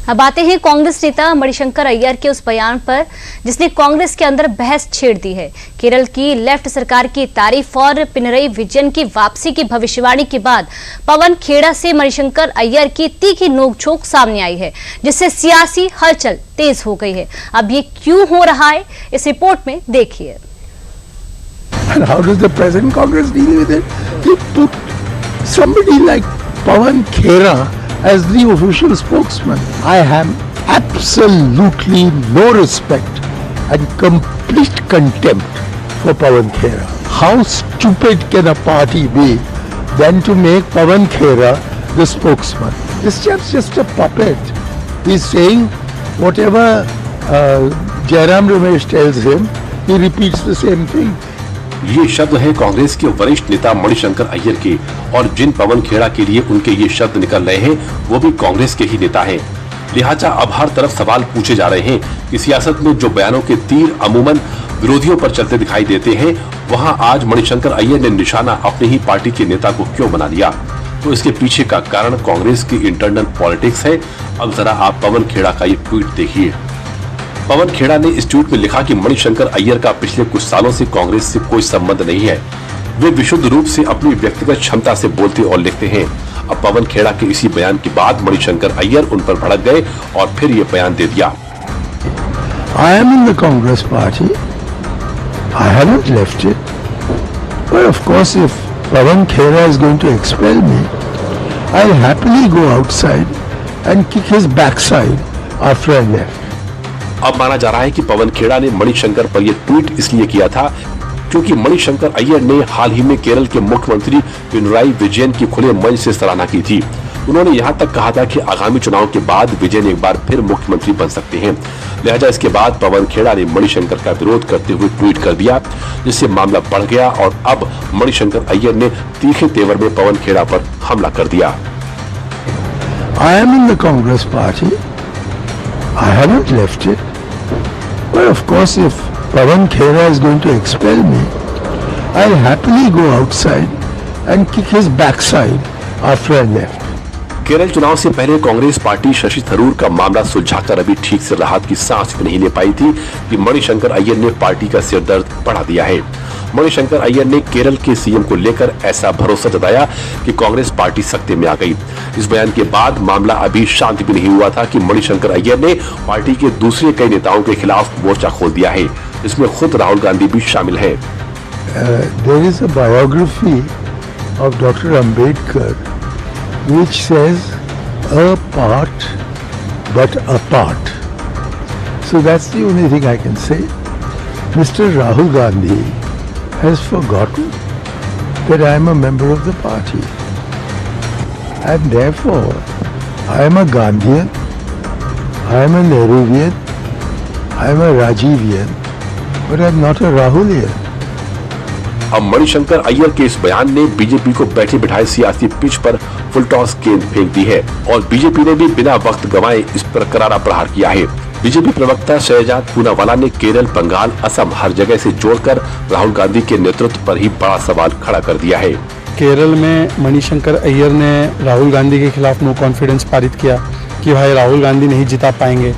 अब आते हैं कांग्रेस नेता मणिशंकर अय्यर के उस बयान पर जिसने कांग्रेस के अंदर बहस छेड़ दी है। केरल की लेफ्ट सरकार की तारीफ और पिनरई विजयन की वापसी की भविष्यवाणी के बाद पवन खेड़ा से मणिशंकर अय्यर की तीखी नोकझोंक सामने आई है, जिससे सियासी हलचल तेज हो गई है। अब ये क्यों हो रहा है, इस रिपोर्ट में देखिए। And how does the present Congress deal with it? They put somebody like Pawan Khera as the official spokesman. I have absolutely no respect and complete contempt for Pawan Khera. How stupid can a party be than to make Pawan Khera the spokesman? This chap's just a puppet. He's saying whatever Jairam Ramesh tells him, he repeats the same thing. ये शब्द है कांग्रेस के वरिष्ठ नेता मणिशंकर अय्यर के, और जिन पवन खेड़ा के लिए उनके ये शब्द निकल रहे हैं वो भी कांग्रेस के ही नेता हैं। लिहाजा अब हर तरफ सवाल पूछे जा रहे हैं कि सियासत में जो बयानों के तीर अमूमन विरोधियों पर चलते दिखाई देते हैं, वहां आज मणिशंकर अय्यर ने निशाना अपनी ही पार्टी के नेता को क्यों बना लिया। तो इसके पीछे का कारण कांग्रेस की इंटरनल पॉलिटिक्स है। अब जरा आप पवन खेड़ा का ये ट्वीट देखिए। पवन खेड़ा ने इस ट्वीट में लिखा कि मणिशंकर अय्यर का पिछले कुछ सालों से कांग्रेस से कोई संबंध नहीं है। वे विशुद्ध रूप से अपनी व्यक्तिगत क्षमता से बोलते और लिखते हैं। अब पवन खेड़ा के इसी बयान के बाद मणिशंकर अय्यर उन पर भड़क गए और फिर ये बयान दे दिया। I am in the Congress party. I haven't left it. But of course, if Pawan Khera is going to expel me, I'll happily go outside and kick his backside after I left. अब माना जा रहा है कि पवन खेड़ा ने मणिशंकर पर यह tweet इसलिए किया था क्योंकि मणिशंकर अय्यर ने हाल ही में केरल के मुख्यमंत्री पिनरई विजयन की खुले मंच से सराहना की थी। उन्होंने यहां तक कहा था कि आगामी चुनाव के बाद विजयन एक बार फिर मुख्यमंत्री बन सकते हैं। लिहाजा इसके बाद पवन खेड़ा ने मणिशंकर का विरोध करते हुए ट्वीट कर दिया, जिससे मामला बढ़ गया और अब मणिशंकर अय्यर ने तीखे तेवर में पवन खेड़ा पर हमला कर दिया। I am in the Congress party. I haven't left it. But of course, if Pawan Khera is going to expel me, I'll happily go outside and kick his backside after I left. Kerala चुनाव से पहले Congress party Shashi Tharoor का मामला सुलझाकर अभी ठीक से राहत की सांस भी नहीं ले पाई थी कि मणिशंकर अय्यर ने पार्टी का सिरदर्द बढ़ा दिया है। मणिशंकर अय्यर ने केरल के सीएम को लेकर ऐसा भरोसा जताया कि कांग्रेस पार्टी सत्ते में आ गई। इस बयान के बाद मामला अभी शांत भी नहीं हुआ था कि मणिशंकर अय्यर ने पार्टी के दूसरे कई नेताओं के खिलाफ मोर्चा खोल दिया है, जिसमें खुद राहुल गांधी भी शामिल है। There is a biography of Dr. Ambedkar which says a part but apart. So that's the only thing I can say. Mr. Rahul Gandhi has forgotten that I am a member of the party, and therefore I am a Gandhian, I am a Nehruvian, I am a Rajivian, but I am not a Rahulian. अब मणिशंकर अय्यर के इस बयान ने BJP को बैठे बिठाए सियासी pitch पर फुलटॉस गेंद फेंक दी है और बीजेपी ने भी बिना वक्त गंवाए इस पर करारा प्रहार किया है। बीजेपी प्रवक्ता शहजाद पूनावाला ने केरल, बंगाल, असम हर जगह से जोड़कर राहुल गांधी के नेतृत्व पर ही बड़ा सवाल खड़ा कर दिया है। केरल में मणिशंकर अय्यर ने राहुल गांधी के खिलाफ नो कॉन्फिडेंस पारित किया कि भाई राहुल गांधी नहीं जिता पाएंगे।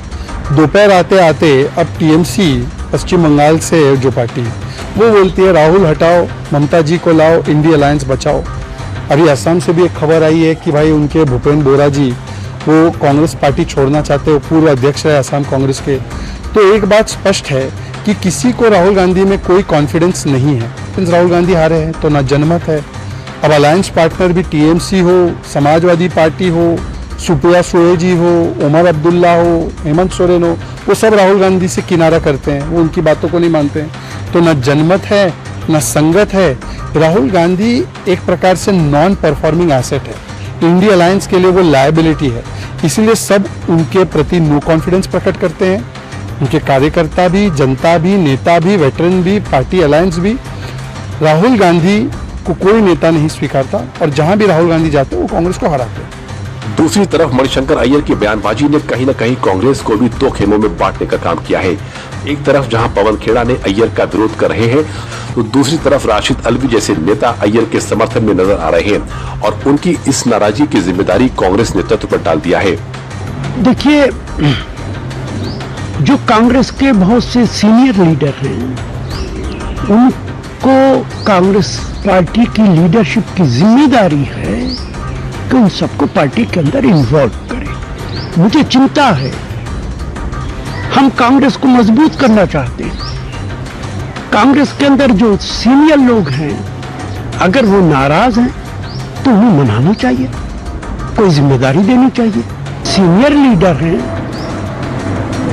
दोपहर आते आते अब टीएमसी पश्चिम बंगाल से जो पार्टी वो बोलती है राहुल हटाओ, ममता जी को लाओ, इंडिया अलायंस बचाओ। अभी असम से भी एक खबर आई है कि भाई उनके भूपेंद्र बोरा जी वो कांग्रेस पार्टी छोड़ना चाहते हो, पूर्व अध्यक्ष रहे असम कांग्रेस के। तो एक बात स्पष्ट है कि किसी को राहुल गांधी में कोई कॉन्फिडेंस नहीं है। राहुल गांधी हारे हैं तो ना जनमत है। अब अलायंस पार्टनर भी टीएमसी हो, समाजवादी पार्टी हो, सुप्रिया सुले जी हो, उमर अब्दुल्ला हो, हेमंत सोरेन हो, वो सब राहुल गांधी से किनारा करते हैं, वो उनकी बातों को नहीं मानते हैं। तो न जनमत है न संगत है। राहुल गांधी एक प्रकार से नॉन परफॉर्मिंग एसेट है, इंडिया अलायंस के लिए वो लायबिलिटी है। इसीलिए सब उनके प्रति नो कॉन्फिडेंस प्रकट करते हैं, उनके कार्यकर्ता भी, जनता भी, नेता भी, वेटरन भी, पार्टी अलायंस भी। राहुल गांधी को कोई नेता नहीं स्वीकारता और जहां भी राहुल गांधी जाते हैं वो कांग्रेस को हराते हैं। दूसरी तरफ मणिशंकर अय्यर की बयानबाजी ने कहीं न कहीं कांग्रेस को भी दो खेमों में बांटने का काम किया है। एक तरफ जहां पवन खेड़ा ने अय्यर का विरोध कर रहे हैं, तो दूसरी तरफ राशिद अलवी जैसे नेता अय्यर के समर्थन में नजर आ रहे हैं और उनकी इस नाराजगी की जिम्मेदारी कांग्रेस नेतृत्व पर डाल दिया है। देखिए, जो कांग्रेस के बहुत से सीनियर लीडर हैं, उनको कांग्रेस पार्टी की लीडरशिप की जिम्मेदारी है कि उन सबको पार्टी के अंदर इन्वॉल्व करें। मुझे चिंता है, हम कांग्रेस को मजबूत करना चाहते हैं। कांग्रेस के अंदर जो सीनियर लोग हैं, अगर वो नाराज हैं तो उन्हें मनाना चाहिए, कोई जिम्मेदारी देनी चाहिए। सीनियर लीडर हैं,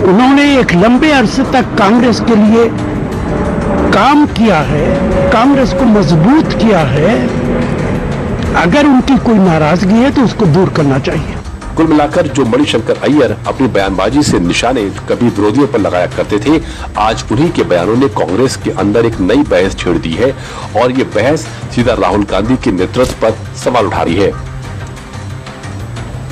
उन्होंने एक लंबे अरसे तक कांग्रेस के लिए काम किया है, कांग्रेस को मजबूत किया है। अगर उनकी कोई नाराजगी है तो उसको दूर करना चाहिए। कुल मिलाकर जो मणिशंकर अय्यर अपनी बयानबाजी से निशाने कभी विरोधियों पर लगाया करते थे, आज उन्हीं के बयानों ने कांग्रेस के अंदर एक नई बहस छेड़ दी है और ये बहस सीधा राहुल गांधी के नेतृत्व पर सवाल उठा रही है।